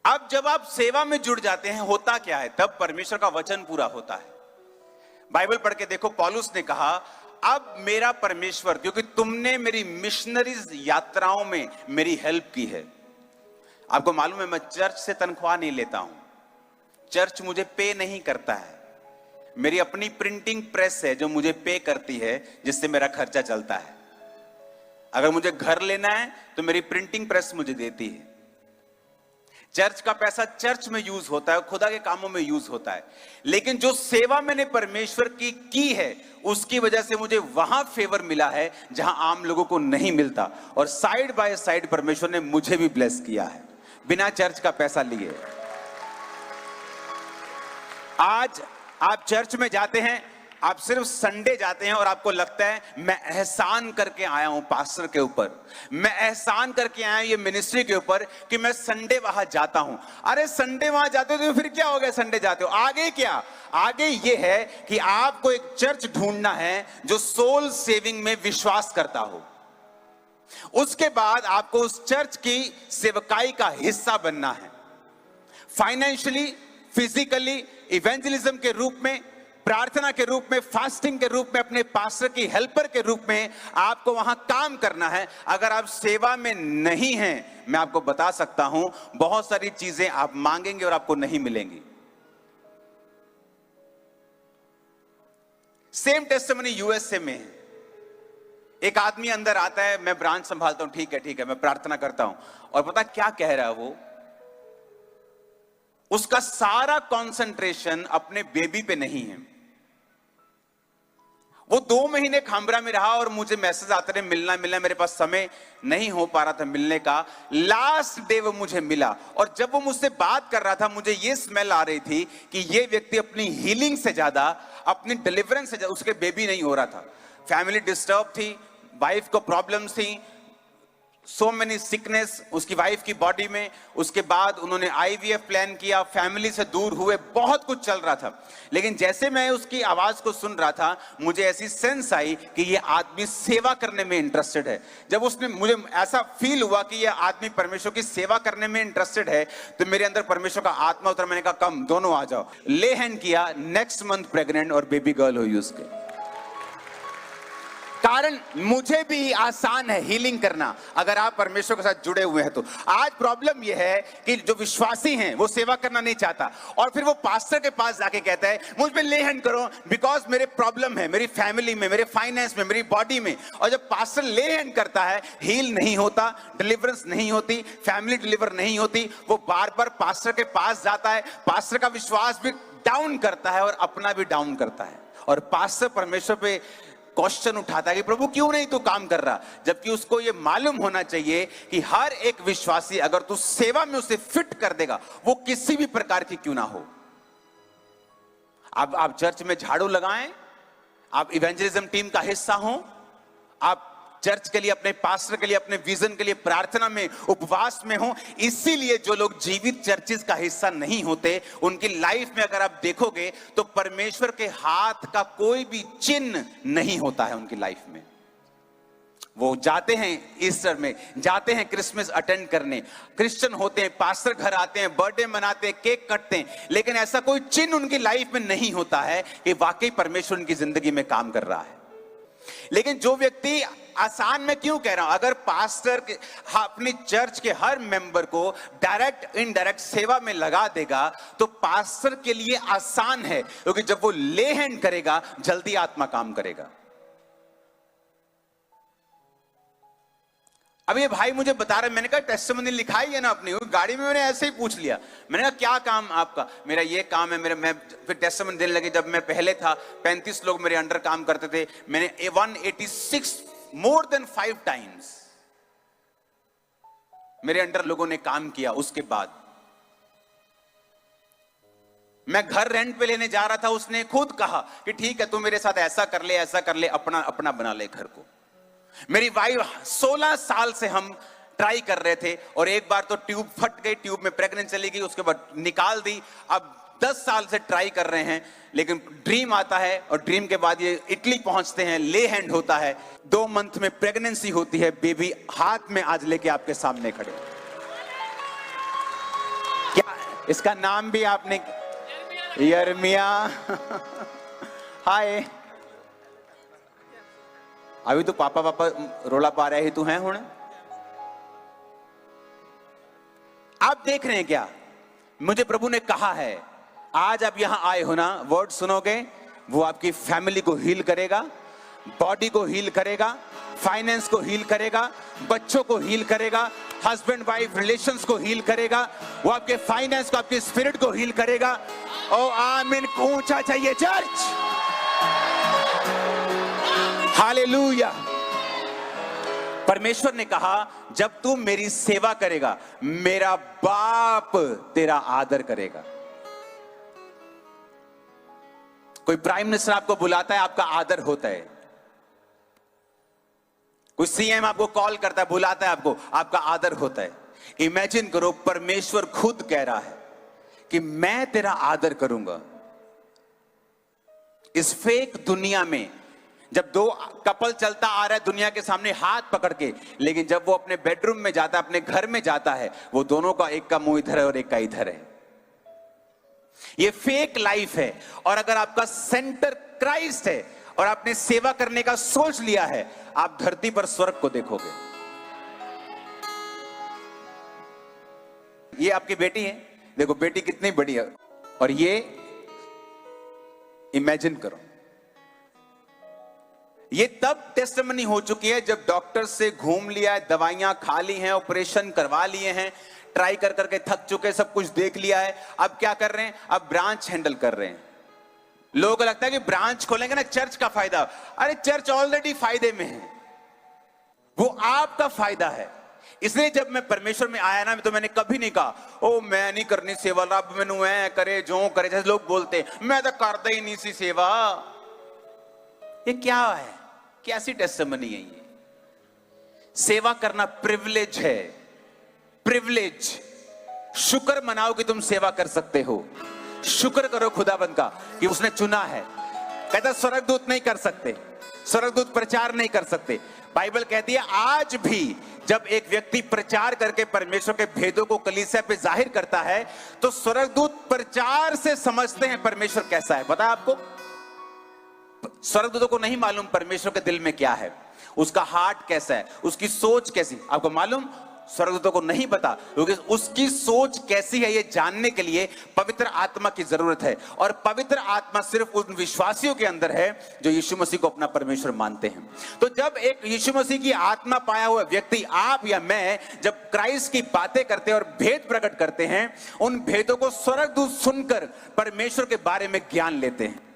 अब जब आप सेवा में जुड़ जाते हैं, होता क्या है? तब परमेश्वर का वचन पूरा होता है। बाइबल पढ़ के देखो, पौलुस ने कहा, अब मेरा परमेश्वर, क्योंकि तुमने मेरी मिशनरीज यात्राओं में मेरी हेल्प की है। आपको मालूम है, मैं चर्च से तनख्वाह नहीं लेता हूं, चर्च मुझे पे नहीं करता है। मेरी अपनी प्रिंटिंग प्रेस है जो मुझे पे करती है, जिससे मेरा खर्चा चलता है। अगर मुझे घर लेना है तो मेरी प्रिंटिंग प्रेस मुझे देती है। चर्च का पैसा चर्च में यूज होता है, खुदा के कामों में यूज होता है। लेकिन जो सेवा मैंने परमेश्वर की है, उसकी वजह से मुझे वहां फेवर मिला है जहां आम लोगों को नहीं मिलता। और साइड बाय साइड परमेश्वर ने मुझे भी ब्लेस किया है, बिना चर्च का पैसा लिए। आज आप चर्च में जाते हैं, आप सिर्फ संडे जाते हैं और आपको लगता है मैं एहसान करके आया हूं पास्टर के ऊपर, मैं एहसान करके आया हूं ये मिनिस्ट्री के ऊपर कि मैं संडे वहां जाता हूं। अरे संडे वहां जाते हो तो फिर क्या हो गया? संडे जाते हो, आगे क्या? आगे ये है कि आपको एक चर्च ढूंढना है जो सोल सेविंग में विश्वास करता हो। उसके बाद आपको उस चर्च की सेवकाई का हिस्सा बनना है, फाइनेंशियली, फिजिकली, इवेंजलिज्म के रूप में, प्रार्थना के रूप में, फास्टिंग के रूप में, अपने पास्टर की हेल्पर के रूप में आपको वहां काम करना है। अगर आप सेवा में नहीं हैं, मैं आपको बता सकता हूं, बहुत सारी चीजें आप मांगेंगे और आपको नहीं मिलेंगी। सेम टेस्टिमनी यूएसए में है। एक आदमी अंदर आता है, मैं ब्रांच संभालता हूं, ठीक है मैं प्रार्थना करता हूं, और पता क्या कह रहा है वो? उसका सारा कंसंट्रेशन अपने बेबी पे नहीं है। वो 2 महीने खामरा में रहा और मुझे मैसेज आते रहे, मिलना, मेरे पास समय नहीं हो पा रहा था मिलने का। लास्ट डे वो मुझे मिला, और जब वो मुझसे बात कर रहा था, मुझे ये स्मेल आ रही थी कि ये व्यक्ति अपनी हीलिंग से ज्यादा, अपनी डिलीवरेंस से ज्यादा, उसके बेबी नहीं हो रहा था। फैमिली डिस्टर्ब थी, वाइफ को प्रॉब्लम्स थी, सो मेनी सिकनेस उसकी वाइफ की बॉडी में। उसके बाद उन्होंने आईवीएफ प्लान किया, फैमिली से दूर हुए, बहुत कुछ चल रहा था। लेकिन जैसे मैं उसकी आवाज को सुन रहा था, मुझे ऐसी सेंस आई कि ये आदमी सेवा करने में इंटरेस्टेड है। जब उसने, मुझे ऐसा फील हुआ कि ये आदमी परमेश्वर की सेवा करने में इंटरेस्टेड है, तो मेरे अंदर परमेश्वर का आत्मा उतरा। मैंने कहा कम, दोनों आ जाओ। ले हैंड किया, नेक्स्ट मंथ प्रेग्नेंट और बेबी गर्ल हुई उसके। कारण मुझे भी आसान है हीलिंग करना, अगर आप परमेश्वर के साथ जुड़े हुए हैं तो। आज प्रॉब्लम यह है कि जो विश्वासी हैं वो सेवा करना नहीं चाहता, और फिर वो पास्टर के पास जाके कहता है मुझ पे ले हैंड करो, बिकॉज मेरे प्रॉब्लम है, मेरी फैमिली में, मेरे फाइनेंस में, मेरी बॉडी में। और जब पास्टर ले हैंड करता है, हील नहीं होता, डिलीवरेंस नहीं होती, फैमिली डिलीवर नहीं होती। वो बार बार पास्टर के पास जाता है, पास्टर का विश्वास भी डाउन करता है और अपना भी डाउन करता है। और पास्टर परमेश्वर पे क्वेश्चन उठाता है कि प्रभु क्यों नहीं तू काम कर रहा? जबकि उसको यह मालूम होना चाहिए कि हर एक विश्वासी, अगर तू सेवा में उसे फिट कर देगा, वो किसी भी प्रकार की क्यों ना हो। आप चर्च में झाड़ू लगाएं, आप इवेंजलिज्म टीम का हिस्सा हो, आप चर्च के लिए, अपने पास्टर के लिए, अपने विजन के लिए प्रार्थना में, उपवास में हो। इसीलिए जो लोग जीवित चर्चेस का हिस्सा नहीं होते, उनकी लाइफ में अगर आप देखोगे तो परमेश्वर के हाथ का कोई भी चिन्ह नहीं होता है उनकी लाइफ में। वो जाते हैं ईस्टर में, जाते हैं क्रिसमस अटेंड करने, क्रिश्चियन होते हैं, पास्टर घर आते हैं, बर्थडे मनाते हैं, केक कटते हैं, लेकिन ऐसा कोई चिन्ह उनकी लाइफ में नहीं होता है कि वाकई परमेश्वर उनकी जिंदगी में काम कर रहा है। लेकिन जो व्यक्ति, आसान में क्यों कह रहा हूं, अगर पास्टर अपनी चर्च के हर मेंबर को डायरेक्ट इनडायरेक्ट सेवा में लगा देगा, तो पास्टर के लिए आसान है, क्योंकि जब वो ले हैंड करेगा, जल्दी आत्मा काम करेगा। अब ये भाई मुझे बता रहे, मैंने कहा टेस्टिमनी लिखाई है ना अपनी? गाड़ी में मैंने ऐसे ही पूछ लिया। मैंने कहा क्या काम आपका? मेरा ये काम है, मैं फिर टेस्टिमनी देने लगे। जब मैं पहले था, 35 लोग मेरे अंडर काम करते थे, मैंने 186 मोर देन 5 टाइम्स मेरे अंडर लोगों ने काम किया। उसके बाद मैं घर रेंट पे लेने जा रहा था, उसने खुद कहा कि ठीक है तू मेरे साथ ऐसा कर ले, ऐसा कर ले, अपना अपना बना ले घर को। मेरी वाइफ, 16 साल से हम ट्राई कर रहे थे, और एक बार तो ट्यूब फट गई, ट्यूब में प्रेगनेंट चली गई, उसके बाद निकाल दी। अब 10 साल से ट्राई कर रहे हैं, लेकिन ड्रीम आता है, और ड्रीम के बाद ये इटली पहुंचते हैं, ले हैंड होता है, 2 मंथ में प्रेगनेंसी होती है, बेबी हाथ में आज लेके आपके सामने खड़े। क्या इसका नाम भी आपने यिर्मयाह। हाय, अभी तो पापा पापा रोला पा रहे ही तू है हुण। आप देख रहे हैं क्या, मुझे प्रभु ने कहा है आज आप यहां आए हो ना, वर्ड सुनोगे, वो आपकी फैमिली को हील करेगा, बॉडी को हील करेगा, फाइनेंस को हील करेगा, बच्चों को हील करेगा, हस्बैंड वाइफ रिलेशंस को हील करेगा, वो आपके फाइनेंस को, आपके स्पिरिट को हील करेगा। ओ आमीन, ऊंचा चाहिए चर्च। हालेलुया। परमेश्वर ने कहा जब तू मेरी सेवा करेगा, मेरा बाप तेरा आदर करेगा। कोई प्राइम मिनिस्टर आपको बुलाता है, आपका आदर होता है। कोई सीएम आपको कॉल करता है, बुलाता है आपको, आपका आदर होता है। इमेजिन करो, परमेश्वर खुद कह रहा है कि मैं तेरा आदर करूंगा। इस फेक दुनिया में जब दो कपल चलता आ रहा है दुनिया के सामने हाथ पकड़ के, लेकिन जब वो अपने बेडरूम में जाता है, अपने घर में जाता है, वो दोनों का, एक का मुंह इधर है और एक का इधर है। ये फेक लाइफ है। और अगर आपका सेंटर क्राइस्ट है और आपने सेवा करने का सोच लिया है, आप धरती पर स्वर्ग को देखोगे। ये आपकी बेटी है, देखो बेटी कितनी बड़ी है। और ये इमेजिन करो, ये तब टेस्टिमनी हो चुकी है जब डॉक्टर से घूम लिया है, दवाइयां खा ली हैं, ऑपरेशन करवा लिए हैं, ट्राई कर करके थक चुके, सब कुछ देख लिया है। अब क्या कर रहे हैं, अब ब्रांच हैंडल कर रहे हैं। लोगों को लगता है कि ब्रांच खोलेंगे ना चर्च का फायदा। अरे चर्च ऑलरेडी फायदे में है, वो आपका फायदा है। इसलिए जब मैं परमेश्वर में आया ना, तो मैंने कभी नहीं कहा ओ मैं नहीं करनी सेवा, रब मैनू ऐ करे जो करे, जैसे लोग बोलते मैं तो करता ही नहीं सी सेवा। ये क्या है, कैसी टेस्टिमनी है ये? सेवा करना प्रिविलेज है, प्रिविलेज। शुक्र मनाओ कि तुम सेवा कर सकते हो। शुक्र करो खुदाबंद का कि उसने चुना है। कहता स्वर्गदूत नहीं कर सकते, स्वर्गदूत प्रचार नहीं कर सकते। बाइबल कहती है आज भी जब एक व्यक्ति प्रचार करके परमेश्वर के भेदों को कलीसिया पे जाहिर करता है, तो स्वर्गदूत प्रचार से समझते हैं परमेश्वर कैसा है। पता है आपको, स्वर्गदूतों को नहीं मालूम परमेश्वर के दिल में क्या है, उसका हार्ट कैसा है, उसकी सोच कैसी, आपको मालूम? स्वर्गदूतों को नहीं पता, क्योंकि उसकी सोच कैसी है ये जानने के लिए पवित्र आत्मा की जरूरत है। और पवित्र आत्मा सिर्फ उन विश्वासियों के अंदर है जो यीशु मसीह को अपना परमेश्वर मानते हैं। तो जब एक यीशु मसीह की आत्मा पाया हुआ व्यक्ति, आप या मैं, जब क्राइस्ट की बातें करते हैं और भेद प्रकट करते हैं, उन भेदों को स्वर्गदूत सुनकर परमेश्वर के बारे में ज्ञान लेते हैं।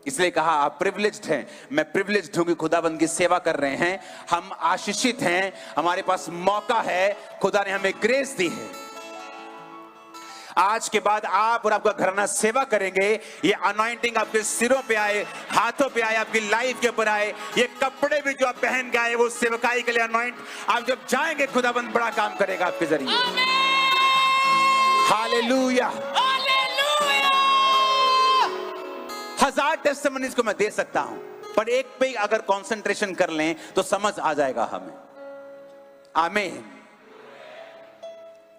इसलिए कहा आप प्रिविलेज्ड हैं, मैं प्रिविलेज्ड हूं कि खुदाबंद की सेवा कर रहे हैं। हम आशीषित हैं, हमारे पास मौका है, खुदा ने हमें ग्रेस दी है। आज के बाद आप और आपका घराना सेवा करेंगे। ये अनॉइंटिंग आपके सिरों पे आए, हाथों पे आए, आपकी लाइफ के ऊपर आए। ये कपड़े भी जो आप पहन के आए वो सेवकाई के लिए अनॉइंट। आप जब जाएंगे खुदाबंद बड़ा काम करेगा आपके जरिए। हालेलुया। हजार टेस्टिमनीज को मैं दे सकता हूं, पर एक पे अगर कंसंट्रेशन कर लें तो समझ आ जाएगा हमें। आमीन।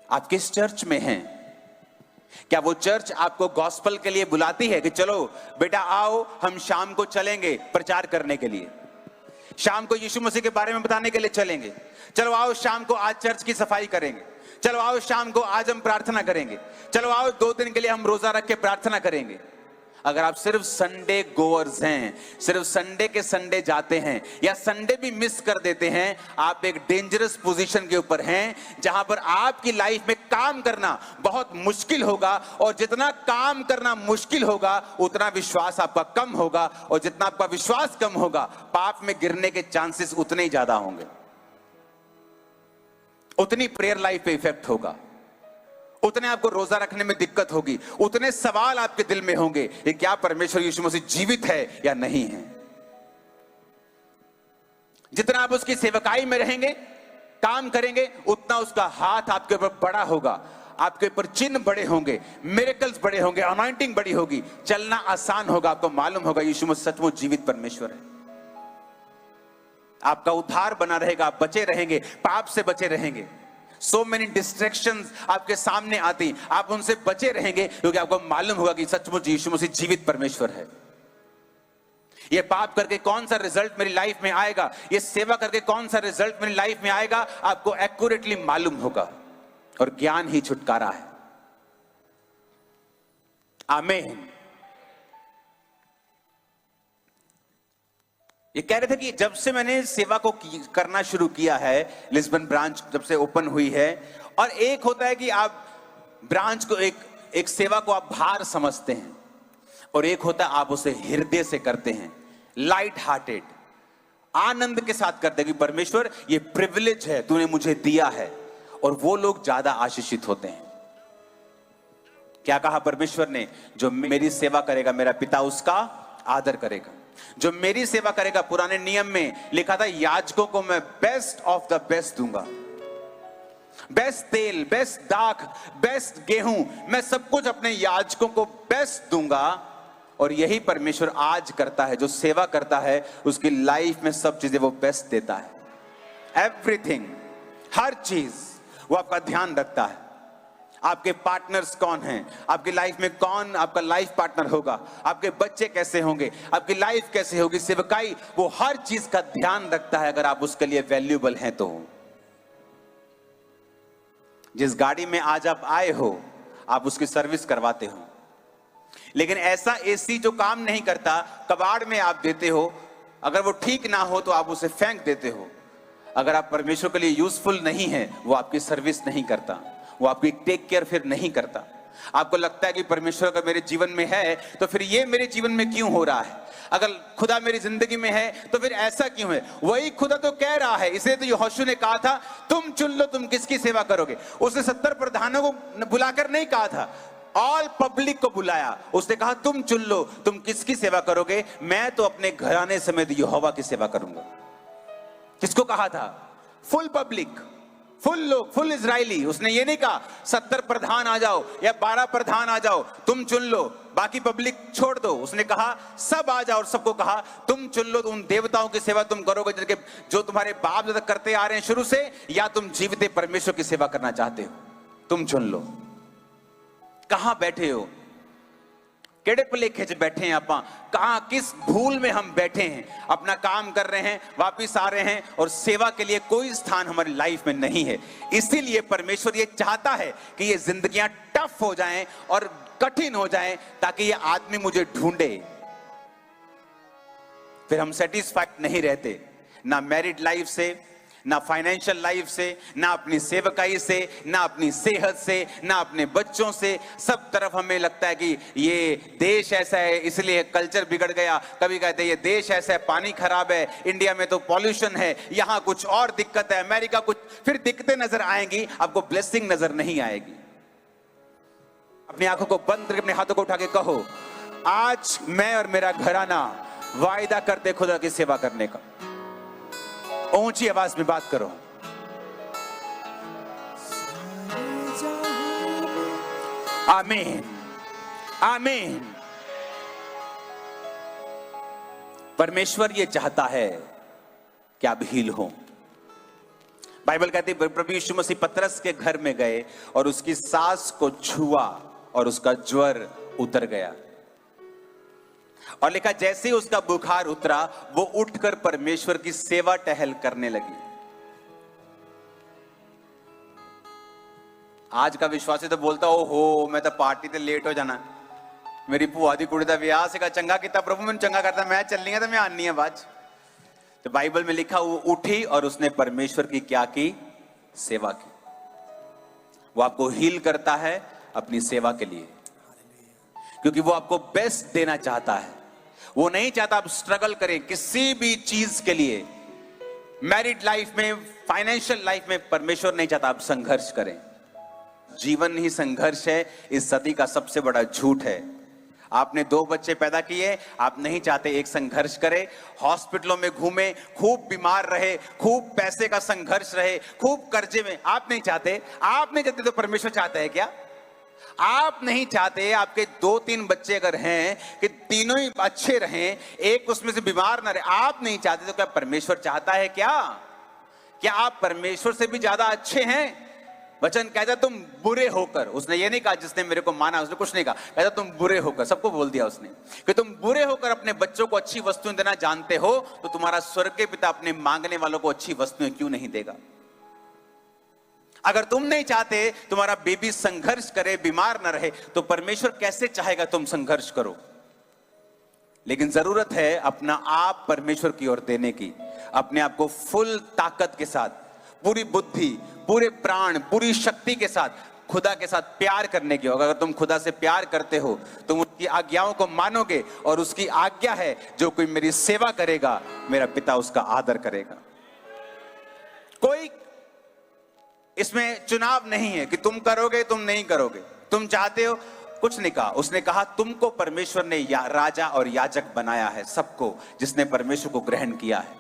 आप किस चर्च में हैं? क्या वो चर्च आपको गॉस्पल के लिए बुलाती है कि चलो बेटा आओ हम शाम को चलेंगे प्रचार करने के लिए, शाम को यीशु मसीह के बारे में बताने के लिए चलेंगे, चलो आओ शाम को आज चर्च की सफाई करेंगे, चलो आओ शाम को आज हम प्रार्थना करेंगे, चलो आओ 2 दिन के लिए हम रोजा रख के प्रार्थना करेंगे। अगर आप सिर्फ संडे गोअर्स हैं, सिर्फ संडे के संडे जाते हैं या संडे भी मिस कर देते हैं, आप एक डेंजरस पोजीशन के ऊपर हैं जहां पर आपकी लाइफ में काम करना बहुत मुश्किल होगा। और जितना काम करना मुश्किल होगा उतना विश्वास आपका कम होगा, और जितना आपका विश्वास कम होगा पाप में गिरने के चांसेस उतने ही ज्यादा होंगे, उतनी प्रेयर लाइफ पे इफेक्ट होगा, उतने आपको रोजा रखने में दिक्कत होगी, उतने सवाल आपके दिल में होंगे ये क्या परमेश्वर यीशु मसीह जीवित है या नहीं है। जितना आप उसकी सेवकाई में रहेंगे, काम करेंगे, उतना उसका हाथ आपके ऊपर बड़ा होगा, आपके ऊपर चिन्ह बड़े होंगे, मिरेकल्स बड़े होंगे, अनॉइंटिंग बड़ी होगी, चलना आसान होगा। आपको मालूम होगा यीशु मसीह सचमुच जीवित परमेश्वर है। आपका उद्धार बना रहेगा, आप बचे रहेंगे, पाप से बचे रहेंगे, सो मेनी डिस्ट्रैक्शंस आपके सामने आती, आप उनसे बचे रहेंगे क्योंकि आपको मालूम होगा कि सचमुच यीशु मसीह जीवित परमेश्वर है। ये पाप करके कौन सा रिजल्ट मेरी लाइफ में आएगा, ये सेवा करके कौन सा रिजल्ट मेरी लाइफ में आएगा, आपको एक्यूरेटली मालूम होगा। और ज्ञान ही छुटकारा है। आमीन। ये कह रहे थे कि जब से मैंने सेवा को करना शुरू किया है, लिस्बन ब्रांच जब से ओपन हुई है, और एक होता है कि आप ब्रांच को एक सेवा को आप भार समझते हैं, और एक होता है आप उसे हृदय से करते हैं, लाइट हार्टेड, आनंद के साथ करते हैं कि परमेश्वर ये प्रिविलेज है तूने मुझे दिया है। और वो लोग ज्यादा आशीषित होते हैं। क्या कहा परमेश्वर ने? जो मेरी सेवा करेगा मेरा पिता उसका आदर करेगा। जो मेरी सेवा करेगा, पुराने नियम में लिखा था याजकों को मैं बेस्ट ऑफ द बेस्ट दूंगा, बेस्ट तेल, बेस्ट दाख, बेस्ट गेहूं, मैं सब कुछ अपने याजकों को बेस्ट दूंगा। और यही परमेश्वर आज करता है। जो सेवा करता है उसकी लाइफ में सब चीजें वो बेस्ट देता है। एवरीथिंग, हर चीज वो आपका ध्यान रखता है। आपके पार्टनर्स कौन हैं, आपकी लाइफ में कौन आपका लाइफ पार्टनर होगा, आपके बच्चे कैसे होंगे, आपकी लाइफ कैसे होगी, सेवकाई, वो हर चीज का ध्यान रखता है अगर आप उसके लिए वैल्यूएबल हैं तो। जिस गाड़ी में आज आप आए हो आप उसकी सर्विस करवाते हो, लेकिन ऐसा एसी जो काम नहीं करता कबाड़ में आप देते हो, अगर वो ठीक ना हो तो आप उसे फेंक देते हो। अगर आप परमेश्वर के लिए यूजफुल नहीं है, वो आपकी सर्विस नहीं करता, वो आपकी टेक केयर फिर नहीं करता। आपको लगता है कि परमेश्वर अगर मेरे जीवन में है तो फिर ये मेरे जीवन में क्यों हो रहा है, अगर खुदा मेरी जिंदगी में है तो फिर ऐसा क्यों है। वही खुदा तो कह रहा है, इसलिए तो यहोशू ने कहा था तुम चुन लो तुम किसकी सेवा करोगे। उसने 70 प्रधानों को बुलाकर नहीं कहा था, ऑल पब्लिक को बुलाया। उसने कहा तुम चुन लो तुम किसकी सेवा करोगे, मैं तो अपने घराने समेत यहोवा की सेवा करूंगा। किसको कहा था? फुल पब्लिक, फुल लोग, फुल इजरायली। उसने ये नहीं कहा 70 प्रधान आ जाओ या 12 प्रधान आ जाओ, तुम चुन लो बाकी पब्लिक छोड़ दो। उसने कहा सब आ जाओ और सबको कहा तुम चुन लो उन देवताओं की सेवा तुम करोगे जो तुम्हारे बाप दादा करते आ रहे हैं शुरू से, या तुम जीवित परमेश्वर की सेवा करना चाहते हो, तुम चुन लो। कहां बैठे हो, केड़े भुलेखे च बैठे हैं आप, कहां किस भूल में हम बैठे हैं। अपना काम कर रहे हैं, वापिस आ रहे हैं और सेवा के लिए कोई स्थान हमारी लाइफ में नहीं है। इसीलिए परमेश्वर ये चाहता है कि ये जिंदगियां टफ हो जाएं और कठिन हो जाएं ताकि ये आदमी मुझे ढूंढे। फिर हम सेटिस्फाइड नहीं रहते, ना मैरिड लाइफ से, ना फाइनेंशियल लाइफ से, ना अपनी सेवकाई से, ना अपनी सेहत से, ना अपने बच्चों से। सब तरफ हमें लगता है कि ये देश ऐसा है इसलिए कल्चर बिगड़ गया। कभी कहते हैं ये देश ऐसा है, पानी खराब है, इंडिया में तो पॉल्यूशन है, यहां कुछ और दिक्कत है, अमेरिका कुछ। फिर दिक्कतें नजर आएंगी, आपको ब्लेसिंग नजर नहीं आएगी। अपनी आंखों को बंद करके अपने हाथों को उठा के कहो आज मैं और मेरा घराना वायदा करते खुदा की सेवा करने का। ऊंची आवाज में बात करो। आमीन, आमीन। परमेश्वर ये चाहता है कि आप हील हो। बाइबल कहती है प्रभु यीशु मसीह पतरस के घर में गए और उसकी सास को छुआ और उसका ज्वर उतर गया। और लिखा जैसे ही उसका बुखार उतरा वो उठकर परमेश्वर की सेवा टहल करने लगी। आज का विश्वासी तो बोलता हो मैं तो पार्टी ते लेट हो जाना, मेरी भूआ दी कुड़ी दा विआह सीगा, चंगा किता प्रभु मैंने चंगा करता, मैं चलनी है तो मैं आनी है बाद। तो बाइबल में लिखा वो उठी और उसने परमेश्वर की क्या की? सेवा की। वो आपको हील करता है अपनी सेवा के लिए, क्योंकि वो आपको बेस्ट देना चाहता है। वो नहीं चाहता आप स्ट्रगल करें किसी भी चीज के लिए। मैरिड लाइफ में, फाइनेंशियल लाइफ में परमेश्वर नहीं चाहता आप संघर्ष करें। जीवन ही संघर्ष है, इस सदी का सबसे बड़ा झूठ है। आपने 2 बच्चे पैदा किए, आप नहीं चाहते एक संघर्ष करे, हॉस्पिटलों में घूमे, खूब बीमार रहे, खूब पैसे का संघर्ष रहे, खूब कर्जे में, आप नहीं चाहते। आप नहीं चाहते तो परमेश्वर चाहता है क्या? आप नहीं चाहते आपके 2-3 बच्चे अगर हैं कि तीनों ही अच्छे रहें, एक उसमें से बीमार ना रहे, आप नहीं चाहते तो क्या परमेश्वर चाहता है क्या? क्या आप परमेश्वर से भी ज्यादा अच्छे हैं? वचन कहता तुम बुरे होकर, उसने ये नहीं कहा जिसने मेरे को माना, उसने कुछ नहीं कहा, कहता तुम बुरे होकर, सबको बोल दिया उसने कि तुम बुरे होकर अपने बच्चों को अच्छी वस्तुएं देना जानते हो, तो तुम्हारा स्वर्ग के पिता अपने मांगने वालों को अच्छी वस्तुएं क्यों नहीं देगा? अगर तुम नहीं चाहते तुम्हारा बेबी संघर्ष करे, बीमार ना रहे, तो परमेश्वर कैसे चाहेगा तुम संघर्ष करो? लेकिन जरूरत है अपना आप परमेश्वर की ओर देने की, अपने आप को फुल ताकत के साथ, पूरी बुद्धि, पूरे प्राण, पूरी शक्ति के साथ खुदा के साथ प्यार करने की होगा। अगर तुम खुदा से प्यार करते हो, तुम उसकी आज्ञाओं को मानोगे, और उसकी आज्ञा है जो कोई मेरी सेवा करेगा मेरा पिता उसका आदर करेगा। कोई इसमें चुनाव नहीं है कि तुम करोगे तुम नहीं करोगे, तुम चाहते हो, कुछ नहीं कहा। उसने कहा तुमको परमेश्वर ने राजा और याजक बनाया है, सबको जिसने परमेश्वर को ग्रहण किया है।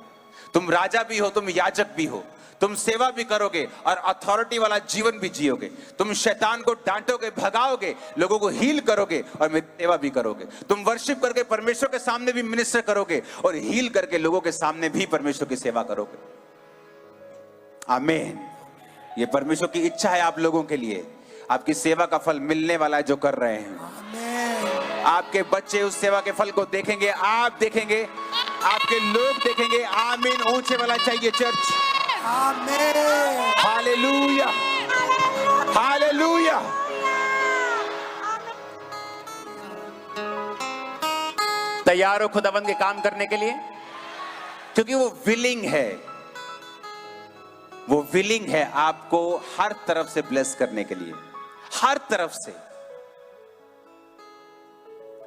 तुम राजा भी हो, तुम याजक भी हो, तुम सेवा भी करोगे और अथॉरिटी वाला जीवन भी जियोगे। तुम शैतान को डांटोगे, भगाओगे, लोगों को हील करोगे और मेरी सेवा भी करोगे। तुम वर्शिप करके परमेश्वर के सामने भी मिनिस्टर करोगे और हील करके लोगों के सामने भी परमेश्वर की सेवा करोगे। आमीन। ये परमेश्वर की इच्छा है आप लोगों के लिए। आपकी सेवा का फल मिलने वाला है जो कर रहे हैं। आपके बच्चे उस सेवा के फल को देखेंगे, आप देखेंगे, आपके लोग देखेंगे। आमीन। ऊंचे वाला चाहिए चर्च। आमीन। Hallelujah, hallelujah. तैयार हो खुदावंद के काम करने के लिए? क्योंकि वो विलिंग है, वो विलिंग है आपको हर तरफ से ब्लेस करने के लिए, हर तरफ से।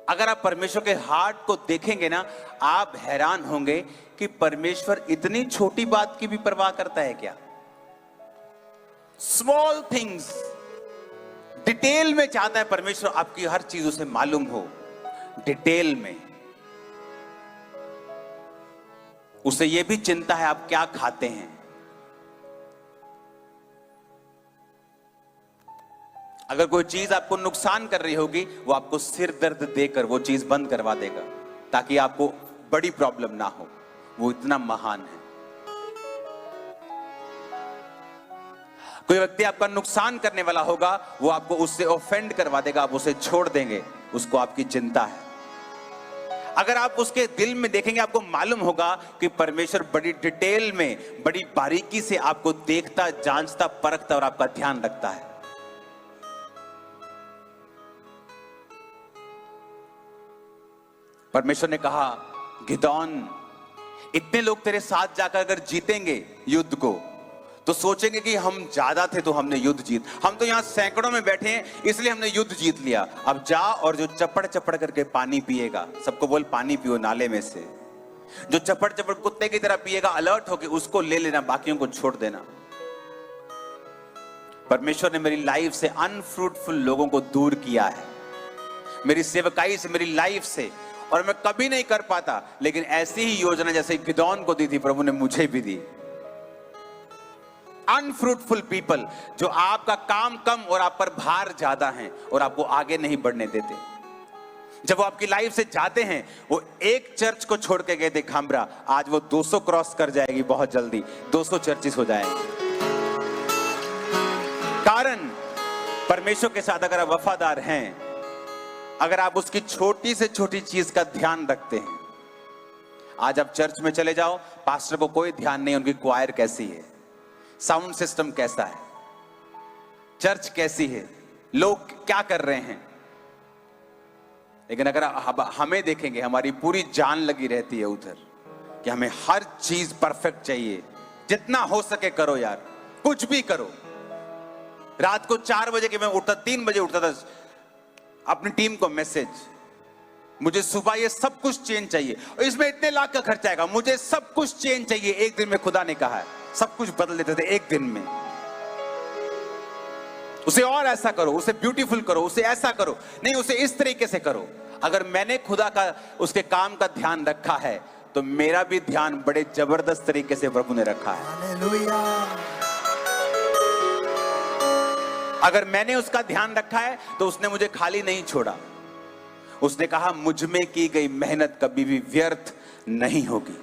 अगर आप परमेश्वर के हार्ट को देखेंगे ना, आप हैरान होंगे कि परमेश्वर इतनी छोटी बात की भी परवाह करता है क्या? स्मॉल थिंग्स, डिटेल में चाहता है परमेश्वर आपकी हर चीज उसे मालूम हो, डिटेल में। उसे यह भी चिंता है आप क्या खाते हैं। अगर कोई चीज आपको नुकसान कर रही होगी, वो आपको सिर दर्द देकर वो चीज बंद करवा देगा ताकि आपको बड़ी प्रॉब्लम ना हो। वो इतना महान है। कोई व्यक्ति आपका नुकसान करने वाला होगा, वो आपको उससे ऑफेंड करवा देगा, आप उसे छोड़ देंगे, उसको आपकी चिंता है। अगर आप उसके दिल में देखेंगे, आपको मालूम होगा कि परमेश्वर बड़ी डिटेल में, बड़ी बारीकी से आपको देखता, जांचता, परखता और आपका ध्यान रखता है। परमेश्वर ने कहा, गिदोन, इतने लोग तेरे साथ जाकर अगर जीतेंगे युद्ध को, तो सोचेंगे कि हम ज्यादा थे तो हमने युद्ध जीत, हम तो यहां सैकड़ों में बैठे हैं इसलिए हमने युद्ध जीत लिया। अब जा और जो चपड़ चपड़ करके पानी पिएगा, सबको बोल पानी पियो नाले में से, जो चपड़ चपड़ कुत्ते की तरह पिएगा, अलर्ट होके उसको ले लेना, बाकियों को छोड़ देना। परमेश्वर ने मेरी लाइफ से अनफ्रूटफुल लोगों को दूर किया है, मेरी सेवकाई से, मेरी लाइफ से, और मैं कभी नहीं कर पाता, लेकिन ऐसी ही योजना जैसे गिदोन को दी थी, प्रभु ने मुझे भी दी। अनफ्रूटफुल पीपल, जो आपका काम कम और आप पर भार ज्यादा है और आपको आगे नहीं बढ़ने देते। जब वो आपकी लाइफ से जाते हैं, वो एक चर्च को छोड़ के गए थे खामरा, आज वो 200 क्रॉस कर जाएगी बहुत जल्दी, 200 चर्चेस हो जाएंगे। कारण परमेश्वर के साथ अगर आप वफादार हैं, अगर आप उसकी छोटी से छोटी चीज का ध्यान रखते हैं। आज आप चर्च में चले जाओ, पास्टर को कोई ध्यान नहीं उनकी क्वायर कैसी है, साउंड सिस्टम कैसा है, चर्च कैसी है, लोग क्या कर रहे हैं। लेकिन अगर हमें देखेंगे, हमारी पूरी जान लगी रहती है उधर कि हमें हर चीज परफेक्ट चाहिए, जितना हो सके करो यार, कुछ भी करो। रात को 4 बजे के मैं उठता, 3 बजे उठता था, अपनी टीम को मैसेज, मुझे सुबह ये सब कुछ चेंज चाहिए, और इसमें इतने लाख का खर्चा आएगा, मुझे सब कुछ चेंज चाहिए। एक दिन में खुदा ने कहा है, सब कुछ बदल देते थे एक दिन में। उसे और ऐसा करो, उसे ब्यूटीफुल करो, उसे ऐसा करो, नहीं उसे इस तरीके से करो। अगर मैंने खुदा का, उसके काम का ध्यान रखा है, तो मेरा भी ध्यान बड़े जबरदस्त तरीके से प्रभु ने रखा है। हालेलुया। अगर मैंने उसका ध्यान रखा है, तो उसने मुझे खाली नहीं छोड़ा। उसने कहा, मुझ में की गई मेहनत कभी भी व्यर्थ नहीं होगी।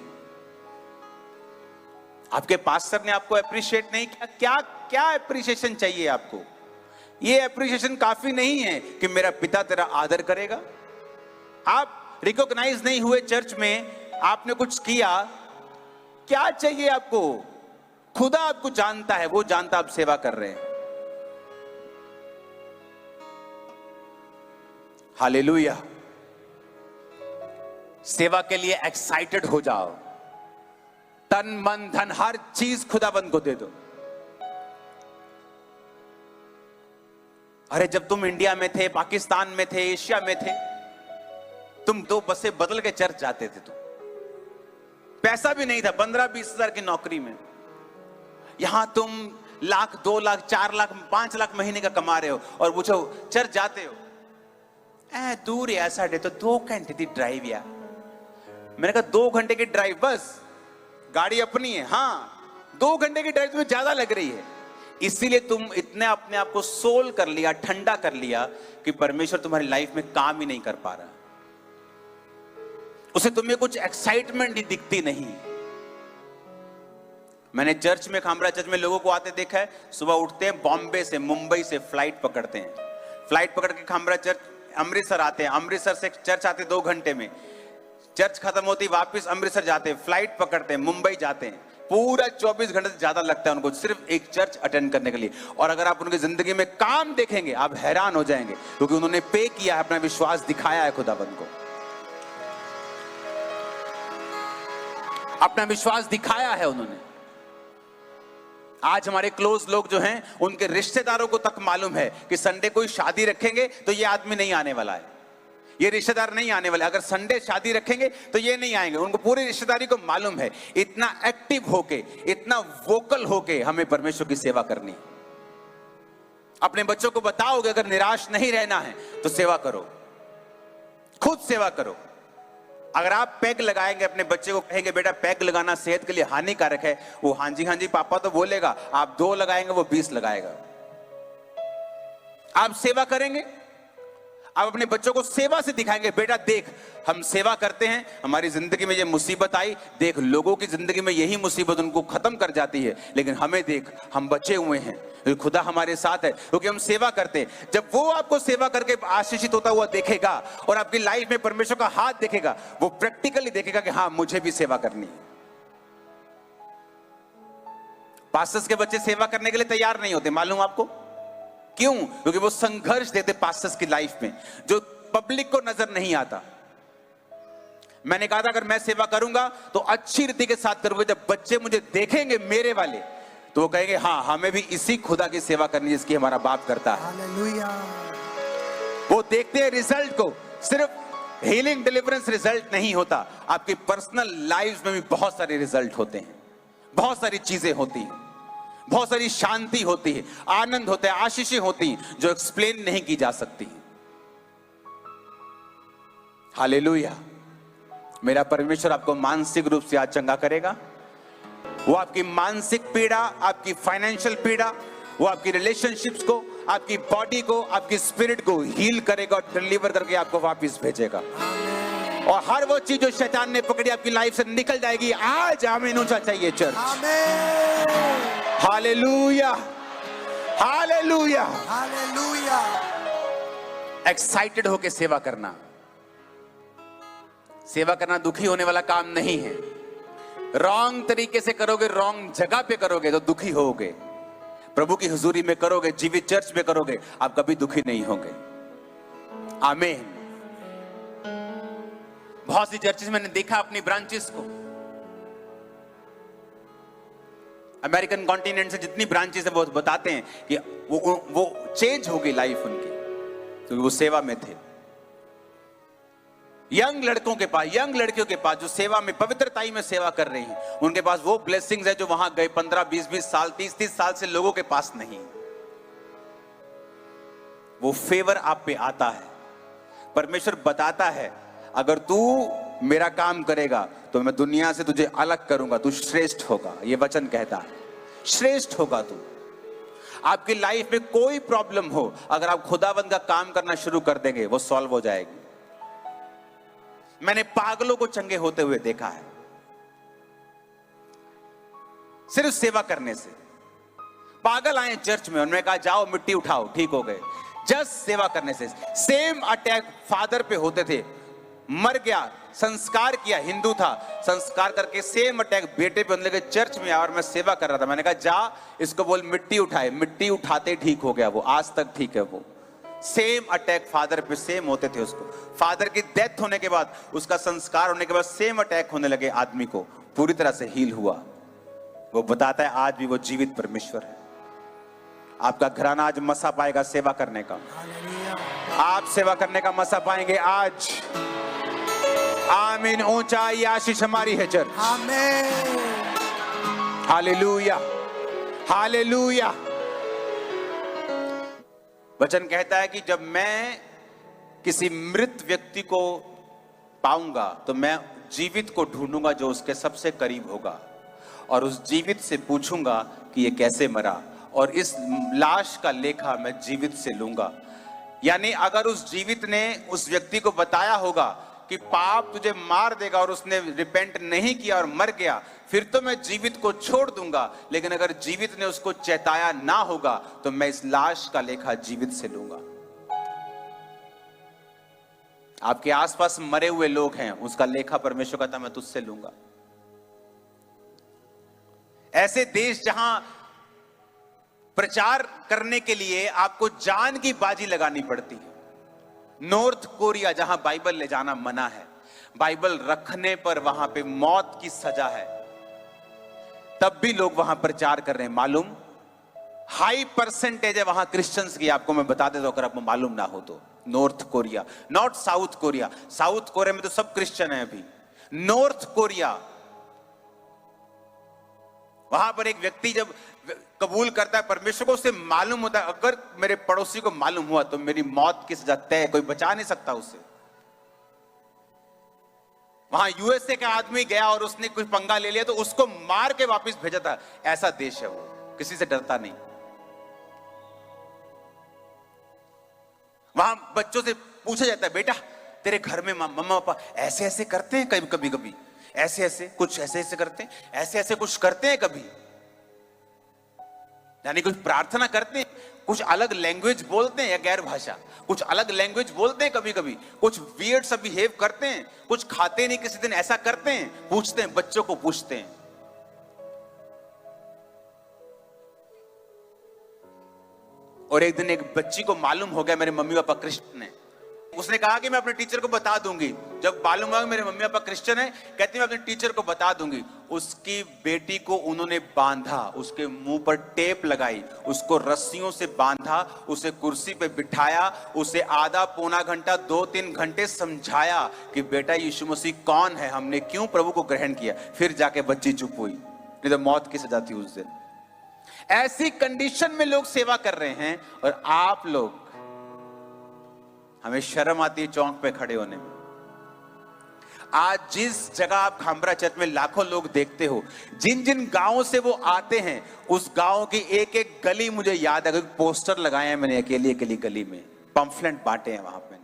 आपके पास्टर ने आपको अप्रिशिएट नहीं किया, क्या क्या एप्रिसिएशन चाहिए आपको? ये एप्रिसिएशन काफी नहीं है कि मेरा पिता तेरा आदर करेगा। आप रिकॉग्नाइज नहीं हुए चर्च में, आपने कुछ किया, क्या चाहिए आपको? खुदा आपको जानता है, वो जानता आप सेवा कर रहे हैं। हालेलुया। सेवा के लिए एक्साइटेड हो जाओ, तन मन धन हर चीज खुदाबंद को दे दो। अरे जब तुम इंडिया में थे, पाकिस्तान में थे, एशिया में थे, तुम 2 बसें बदल के चर्च जाते थे। तुम पैसा भी नहीं था, 15-20 हजार की नौकरी में। यहां तुम लाख, 2 लाख, 4 लाख, 5 लाख महीने का कमा रहे हो और पूछो चर्च जाते हो? दूर है साढ़े, तो 2 घंटे की ड्राइव यार। मैंने कहा 2 घंटे की ड्राइव, बस गाड़ी अपनी है। हाँ, 2 घंटे की ड्राइव तुम्हें ज्यादा लग रही है, इसीलिए तुम इतने अपने आप को सोल कर लिया, ठंडा कर लिया कि परमेश्वर तुम्हारी लाइफ में काम ही नहीं कर पा रहा। उसे तुम्हें कुछ एक्साइटमेंट ही दिखती नहीं। मैंने चर्च में, खामरा चर्च में लोगों को आते देखा है, सुबह उठते हैं, बॉम्बे से, मुंबई से फ्लाइट पकड़ते हैं, फ्लाइट पकड़ के खामरा चर्च अमृतसर आते हैं, अमृतसर से चर्च आते 2 घंटे में, चर्च खत्म होती वापस अमृतसर जाते हैं, फ्लाइट पकड़ते हैं, मुंबई जाते हैं, पूरा 24 घंटे से ज्यादा लगता है उनको सिर्फ एक चर्च अटेंड करने के लिए। और अगर आप उनकी जिंदगी में काम देखेंगे, आप हैरान हो जाएंगे, क्योंकि उन्होंने पे किया है, अपना विश्वास दिखाया है खुदाबंद को, अपना विश्वास दिखाया है उन्होंने। आज हमारे क्लोज लोग जो हैं, उनके रिश्तेदारों को तक मालूम है कि संडे कोई शादी रखेंगे तो ये आदमी नहीं आने वाला है, ये रिश्तेदार नहीं आने वाले, अगर संडे शादी रखेंगे तो ये नहीं आएंगे। उनको पूरी रिश्तेदारी को मालूम है। इतना एक्टिव होके, इतना वोकल होके हमें परमेश्वर की सेवा करनी। अपने बच्चों को बताओगे अगर निराश नहीं रहना है तो सेवा करो, खुद सेवा करो। अगर आप पैग लगाएंगे, अपने बच्चे को कहेंगे बेटा पैग लगाना सेहत के लिए हानिकारक है, वो हाँ जी पापा तो बोलेगा। आप 2 लगाएंगे, वो 20 लगाएगा। आप सेवा करेंगे, आप अपने बच्चों को सेवा से दिखाएंगे, बेटा देख हम सेवा करते हैं, हमारी जिंदगी में ये मुसीबत आई, देख लोगों की जिंदगी में यही मुसीबत उनको खत्म कर जाती है, लेकिन हमें देख हम बचे हुए हैं, खुदा हमारे साथ है क्योंकि हम सेवा करते हैं। जब वो आपको सेवा करके आशीषित होता हुआ देखेगा और आपकी लाइफ में परमेश्वर का हाथ देखेगा, वो प्रैक्टिकली देखेगा कि हाँ मुझे भी सेवा करनी है। पास्टर्स के बच्चे सेवा करने के लिए तैयार नहीं होते, मालूम आपको क्यों? क्योंकि वो संघर्ष देते पास्टर्स की लाइफ में, जो पब्लिक को नजर नहीं आता। मैंने कहा था अगर मैं सेवा करूंगा तो अच्छी रीति के साथ करूंगा, जब बच्चे मुझे देखेंगे मेरे वाले तो वो कहेंगे हाँ हमें भी इसी खुदा की सेवा करनी जिसकी हमारा बाप करता है। हालेलुया। वो देखते हैं रिजल्ट को, सिर्फ हीलिंग डिलीवरेंस रिजल्ट नहीं होता, आपकी पर्सनल लाइफ में भी बहुत सारे रिजल्ट होते हैं, बहुत सारी चीजें होती हैं, बहुत सारी शांति होती है, आनंद होता है, आशीषें होती हैं जो एक्सप्लेन नहीं की जा सकती। हालेलुया। मेरा परमेश्वर आपको मानसिक रूप से आज चंगा करेगा। वो आपकी मानसिक पीड़ा, आपकी फाइनेंशियल पीड़ा, वो आपकी रिलेशनशिप्स को, आपकी बॉडी को, आपकी स्पिरिट को हील करेगा और डिलीवर करके आपको वापस भेजेगा। और हर वो चीज जो शैतान ने पकड़ी आपकी लाइफ से निकल जाएगी। आज आमीन ऊंचा चाहिए church. Hallelujah, hallelujah, hallelujah. Excited होके सेवा करना, सेवा करना दुखी होने वाला काम नहीं है। रॉन्ग तरीके से करोगे, रॉन्ग जगह पे करोगे तो दुखी होगे। प्रभु की हुजूरी में करोगे, जीवित चर्च में करोगे, आप कभी दुखी नहीं होंगे। आमीन। बहुत सी चर्चेस मैंने देखा अपनी ब्रांचेस को, अमेरिकन कॉन्टिनेंट से जितनी ब्रांचेस है वो बताते हैं कि वो चेंज हो गई लाइफ उनकी, क्योंकि वो सेवा में थे। यंग लड़कों के पास, यंग लड़कियों के पास जो सेवा में, पवित्रताई में सेवा कर रही हैं, उनके पास वो ब्लेसिंग्स है जो वहां गए 15-20 साल, 30 साल से लोगों के पास नहीं। वो फेवर आप पे आता है। परमेश्वर बताता है अगर तू मेरा काम करेगा तो मैं दुनिया से तुझे अलग करूंगा, तू श्रेष्ठ होगा। ये वचन कहता है श्रेष्ठ होगा तू। आपकी लाइफ में कोई प्रॉब्लम हो, अगर आप खुदावंद का काम करना शुरू कर देंगे वो सॉल्व हो जाएगी। मैंने पागलों को चंगे होते हुए देखा है सिर्फ सेवा करने से। पागल आए चर्च में, उन्होंने कहा जाओ मिट्टी उठाओ, ठीक हो गए जस्ट सेवा करने से। सेम अटैक फादर पे होते थे, मर गया, संस्कार किया, हिंदू था, संस्कार करके सेम अटैक बेटे पे होने लगे। चर्च में आया और मैं सेवा कर रहा था, मैंने कहा जा इसको बोल मिट्टी उठाए, मिट्टी उठाते ठीक हो गया वो, आज तक ठीक है वो। सेम अटैक फादर पे सेम होते थे उसको। फादर की डेथ होने के बाद, उसका संस्कार होने के बाद सेम अटैक होने लगे आदमी को, पूरी तरह से हील हुआ। वो बताता है आज भी वो जीवित परमेश्वर है। आपका घराना आज मसा पाएगा सेवा करने का, आप सेवा करने का मसा पाएंगे आज। आमीन। ऊंचाई आशीष हमारी है चर्च। आमीन। Hallelujah, hallelujah. वचन कहता है कि जब मैं किसी मृत व्यक्ति को पाऊंगा तो मैं जीवित को ढूंढूंगा जो उसके सबसे करीब होगा, और उस जीवित से पूछूंगा कि ये कैसे मरा, और इस लाश का लेखा मैं जीवित से लूंगा। यानी अगर उस जीवित ने उस व्यक्ति को बताया होगा कि पाप तुझे मार देगा और उसने रिपेंट नहीं किया और मर गया, फिर तो मैं जीवित को छोड़ दूंगा। लेकिन अगर जीवित ने उसको चेताया ना होगा तो मैं इस लाश का लेखा जीवित से लूंगा। आपके आसपास मरे हुए लोग हैं, उसका लेखा परमेश्वर कहता मैं तुझसे लूंगा। ऐसे देश जहां प्रचार करने के लिए आपको जान की बाजी लगानी पड़ती है, नॉर्थ कोरिया जहां बाइबल ले जाना मना है, बाइबल रखने पर वहां पे मौत की सजा है, तब भी लोग वहां प्रचार कर रहे हैं। मालूम हाई परसेंटेज है वहां क्रिश्चियंस की, आपको मैं बता देता हूं अगर आपको मालूम ना हो तो। North Korea, not south Korea. South Korea में तो सब क्रिश्चियन है अभी। नॉर्थ कोरिया, वहां पर एक व्यक्ति जब कबूल करता है परमेश्वर को, उसे मालूम होता है अगर मेरे पड़ोसी को मालूम हुआ तो मेरी मौत की सजा तय है, कोई बचा नहीं सकता उसे। वहां यूएसए का आदमी गया और उसने कुछ पंगा ले लिया तो उसको मार के वापस भेजा था। ऐसा देश है वो, किसी से डरता नहीं। वहां बच्चों से पूछा जाता है बेटा तेरे घर में मम्मा पापा ऐसे ऐसे करते हैं, कभी कभी ऐसे ऐसे कुछ ऐसे ऐसे करते हैं, ऐसे ऐसे कुछ करते हैं कभी, यानी कुछ प्रार्थना करते हैं, कुछ अलग लैंग्वेज बोलते हैं या गैर भाषा, कुछ अलग लैंग्वेज बोलते हैं कभी कभी, कुछ वियर्ड सा बिहेव करते हैं, कुछ खाते नहीं किसी दिन ऐसा करते हैं, पूछते हैं, बच्चों को पूछते हैं। और एक दिन एक बच्ची को मालूम हो गया मेरे मम्मी पापा क्रिश्चियन है, उसने कहा कि मैं अपने टीचर को बता दूंगी। जब मालूम हुआ मेरे मम्मी पापा क्रिश्चियन है, कहती मैं अपने टीचर को बता दूंगी। उसकी बेटी को उन्होंने बांधा, उसके मुंह पर टेप लगाई, उसको रस्सियों से बांधा, उसे कुर्सी पे बिठाया, उसे आधा पौना घंटा 2-3 घंटे समझाया कि बेटा यीशु मसीह कौन है, हमने क्यों प्रभु को ग्रहण किया। फिर जाके बच्ची चुप हुई, नहीं तो मौत की सजा थी उस दिन। ऐसी कंडीशन में लोग सेवा कर रहे हैं और आप लोग, हमें शर्म आती है चौक पे खड़े होने में। आज जिस जगह आप खामरा चर्च में लाखों लोग देखते हो, जिन जिन गांवों से वो आते हैं, उस गांव की एक एक गली मुझे याद है, पोस्टर लगाए हैं मैंने अकेली अकेली गली में, पंफलेट बांटे हैं वहां पे।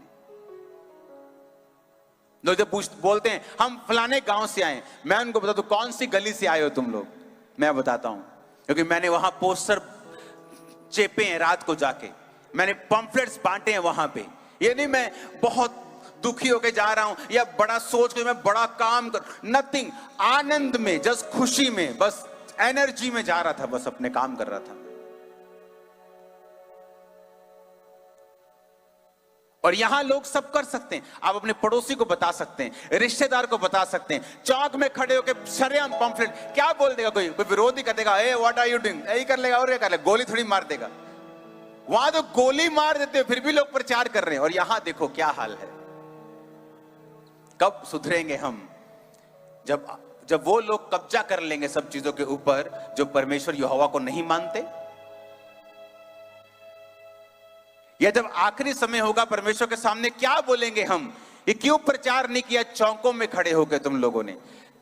लोग जब बोलते हैं हम फलाने गांव से आए, मैं उनको बताता हूं कौन सी गली से आए हो तुम लोग, मैं बताता हूं, क्योंकि मैंने वहां पोस्टर चेपे हैं, रात को जाके मैंने पंफलेट्स बांटे हैं वहां पे। ये नहीं मैं बहुत दुखी होके जा रहा हूं या बड़ा सोच के मैं बड़ा काम कर, नथिंग, आनंद में, जस्ट खुशी में, बस एनर्जी में जा रहा था, बस अपने काम कर रहा था। और यहां लोग सब कर सकते हैं। आप अपने पड़ोसी को बता सकते हैं, रिश्तेदार को बता सकते हैं, चौक में खड़े होकर शरेआम पंफलेट, क्या बोल देगा कोई विरोधी कर देगा, ए व्हाट आर यू डूइंग, यही कर लेगा और क्या कर लेगा, गोली थोड़ी मार देगा। वहां तो गोली मार देते हैं, फिर भी लोग प्रचार कर रहे हैं। और यहां देखो क्या हाल है। कब सुधरेंगे हम? जब वो लोग कब्जा कर लेंगे सब चीजों के ऊपर जो परमेश्वर यहोवा को नहीं मानते, या जब आखिरी समय होगा परमेश्वर के सामने क्या बोलेंगे हम? ये क्यों प्रचार नहीं किया चौकों में खड़े होकर तुम लोगों ने?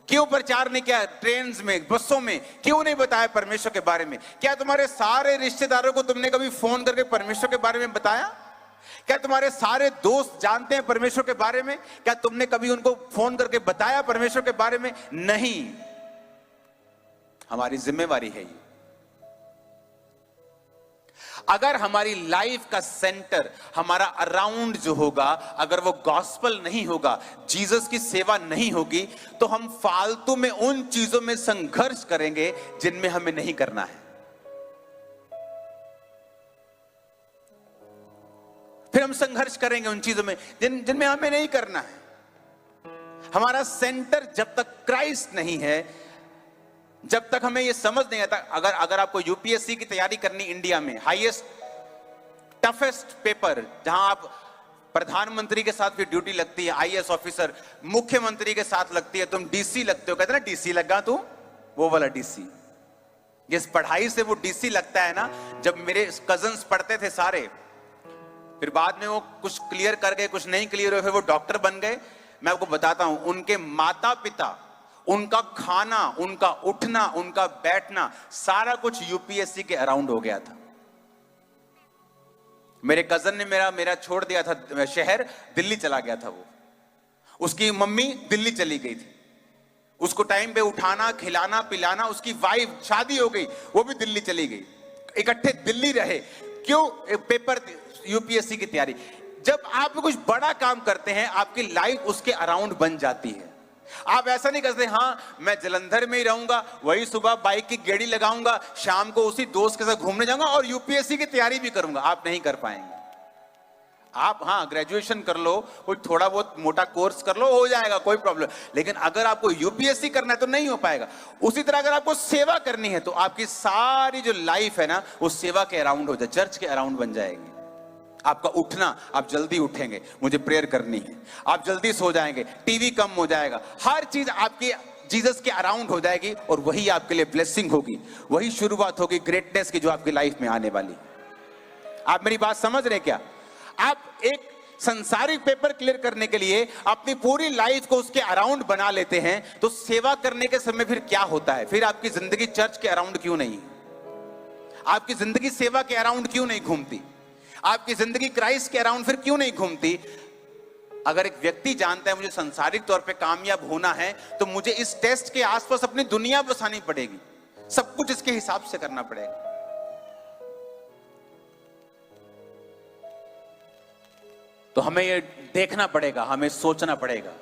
क्यों प्रचार नहीं किया ट्रेन में, बसों में? क्यों नहीं बताया परमेश्वर के बारे में? क्या तुम्हारे सारे रिश्तेदारों को तुमने कभी फोन करके परमेश्वर के बारे में बताया? क्या तुम्हारे सारे दोस्त just हैं परमेश्वर के बारे में? क्या तुमने कभी उनको फोन करके बताया परमेश्वर के बारे में? नहीं। हमारी जिम्मेवारी है ये। अगर हमारी लाइफ का सेंटर, हमारा अराउंड जो होगा, अगर वो गॉस्पल नहीं होगा, जीसस की सेवा नहीं होगी, तो हम फालतू में उन चीजों में संघर्ष करेंगे जिनमें हमें नहीं करना है। फिर हम संघर्ष करेंगे उन चीजों में जिनमें हमें नहीं करना है। हमारा सेंटर जब तक क्राइस्ट नहीं है, जब तक हमें यह समझ नहीं आता। अगर आपको यूपीएससी की तैयारी करनी, इंडिया में हाईएस्ट टफेस्ट पेपर, जहां आप प्रधानमंत्री के साथ भी ड्यूटी लगती है, आईएएस ऑफिसर, मुख्यमंत्री के साथ लगती है, तुम डीसी लगते हो, कहते ना डीसी लगा तू, वो वाला डीसी। जिस पढ़ाई से वो डीसी लगता है ना, जब मेरे कजन्स पढ़ते थे सारे, फिर बाद में वो कुछ क्लियर कर गए, कुछ नहीं क्लियर हुए, फिर वो डॉक्टर बन गए। मैं आपको बताता हूं, उनके माता पिता, उनका खाना, उनका उठना, उनका बैठना, सारा कुछ यूपीएससी के अराउंड हो गया था। मेरे कजन ने मेरा छोड़ दिया था शहर, दिल्ली चला गया था वो। उसकी मम्मी दिल्ली चली गई थी, उसको टाइम पे उठाना, खिलाना, पिलाना। उसकी वाइफ, शादी हो गई, वो भी दिल्ली चली गई। इकट्ठे दिल्ली रहे। क्यों? पेपर, यूपीएससी की तैयारी। जब आप कुछ बड़ा काम करते हैं, आपकी लाइफ उसके अराउंड बन जाती है। आप ऐसा नहीं करते, हाँ मैं जलंधर में ही रहूंगा, वही सुबह बाइक की गेड़ी लगाऊंगा, शाम को उसी दोस्त के साथ घूमने जाऊंगा और यूपीएससी की तैयारी भी करूंगा। आप नहीं कर पाएंगे। आप हाँ ग्रेजुएशन कर लो, कोई थोड़ा बहुत मोटा कोर्स कर लो, हो जाएगा, कोई प्रॉब्लम। लेकिन अगर आपको यूपीएससी करना है तो नहीं हो पाएगा। उसी तरह अगर आपको सेवा करनी है तो आपकी सारी जो लाइफ है ना, वो सेवा के अराउंड हो जाए, चर्च के अराउंड बन जाएगी। आपका उठना, आप जल्दी उठेंगे, मुझे प्रेयर करनी है, आप जल्दी सो जाएंगे, टीवी कम हो जाएगा, हर चीज आपकी जीसस के अराउंड हो जाएगी और वही आपके लिए ब्लेसिंग होगी, वही शुरुआत होगी ग्रेटनेस की जो आपकी लाइफ में आने वाली। आप मेरी बात समझ रहे क्या? आप एक संसारिक पेपर क्लियर करने के लिए अपनी पूरी लाइफ को उसके अराउंड बना लेते हैं, तो सेवा करने के समय फिर क्या होता है? फिर आपकी जिंदगी चर्च के अराउंड क्यों नहीं? आपकी जिंदगी सेवा के अराउंड क्यों नहीं घूमती? आपकी जिंदगी क्राइस्ट के अराउंड फिर क्यों नहीं घूमती? अगर एक व्यक्ति जानता है मुझे संसारिक तौर पे कामयाब होना है, तो मुझे इस टेस्ट के आसपास अपनी दुनिया बसानी पड़ेगी, सब कुछ इसके हिसाब से करना पड़ेगा। तो हमें ये देखना पड़ेगा, हमें सोचना पड़ेगा,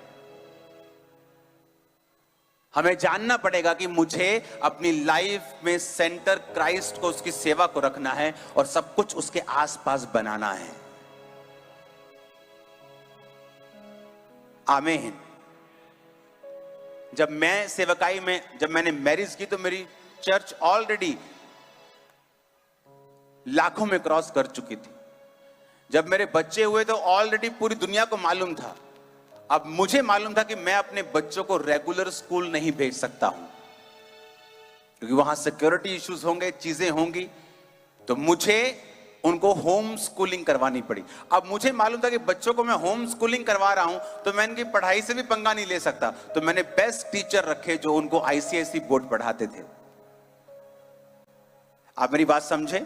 हमें जानना पड़ेगा कि मुझे अपनी लाइफ में सेंटर क्राइस्ट को, उसकी सेवा को रखना है और सब कुछ उसके आसपास बनाना है। आमीन। जब मैं सेवकाई में, जब मैंने मैरिज की, तो मेरी चर्च ऑलरेडी लाखों में क्रॉस कर चुकी थी। जब मेरे बच्चे हुए तो ऑलरेडी पूरी दुनिया को मालूम था। अब मुझे मालूम था कि मैं अपने बच्चों को रेगुलर स्कूल नहीं भेज सकता हूं, क्योंकि वहां सिक्योरिटी इश्यूज होंगे, चीजें होंगी, तो मुझे उनको होम स्कूलिंग करवानी पड़ी। अब मुझे मालूम था कि बच्चों को मैं होम स्कूलिंग करवा रहा हूं, तो मैं इनकी पढ़ाई से भी पंगा नहीं ले सकता। तो मैंने बेस्ट टीचर रखे जो उनको आईसीएसई बोर्ड पढ़ाते थे। आप मेरी बात समझे?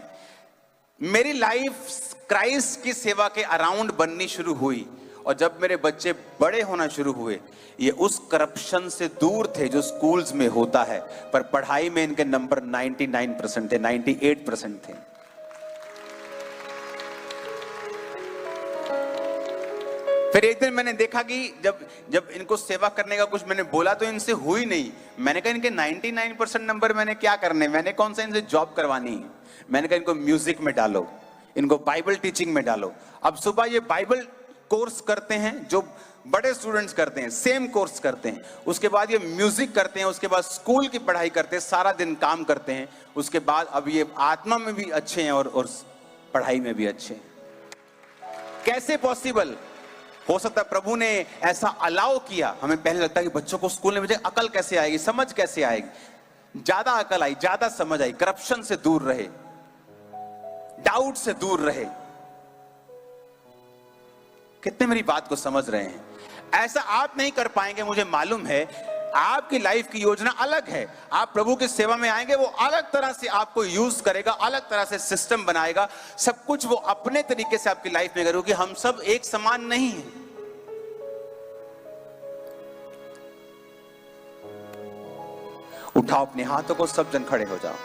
मेरी लाइफ क्राइस्ट की सेवा के अराउंड बननी शुरू हुई, और जब मेरे बच्चे बड़े होना शुरू हुए, ये उस करप्शन से दूर थे जो स्कूल्स में होता है, पर पढ़ाई में इनके नंबर 99% थे, 98% थे। फिर एक दिन मैंने देखा कि जब इनको सेवा करने का कुछ मैंने बोला तो इनसे हुई नहीं। मैंने कहा इनके 99% नंबर मैंने क्या करने, मैंने कौन सा इनसे जॉब करवानी है। मैंने कहा इनको म्यूजिक में डालो, इनको बाइबल टीचिंग में डालो। अब सुबह ये बाइबल कोर्स करते हैं जो बड़े स्टूडेंट्स करते हैं, सेम कोर्स करते हैं, उसके बाद ये म्यूजिक करते हैं, उसके बाद स्कूल की पढ़ाई करते हैं, सारा दिन काम करते हैं, उसके बाद अब ये आत्मा में भी अच्छे हैं और पढ़ाई में भी अच्छे हैं। कैसे पॉसिबल हो सकता है? प्रभु ने ऐसा अलाउ किया। हमें पहले लगता है कि बच्चों को स्कूल में भेजे, अकल कैसे आएगी, समझ कैसे आएगी। ज्यादा अकल आई, ज्यादा समझ आई, करप्शन से दूर रहे, डाउट से दूर रहे। कितने मेरी बात को समझ रहे हैं? ऐसा आप नहीं कर पाएंगे, मुझे मालूम है। आपकी लाइफ की योजना अलग है। आप प्रभु की सेवा में आएंगे, वो अलग तरह से आपको यूज करेगा, अलग तरह से सिस्टम बनाएगा, सब कुछ वो अपने तरीके से आपकी लाइफ में करेगा। हम सब एक समान नहीं है। उठाओ अपने हाथों को, सब जन खड़े हो जाओ।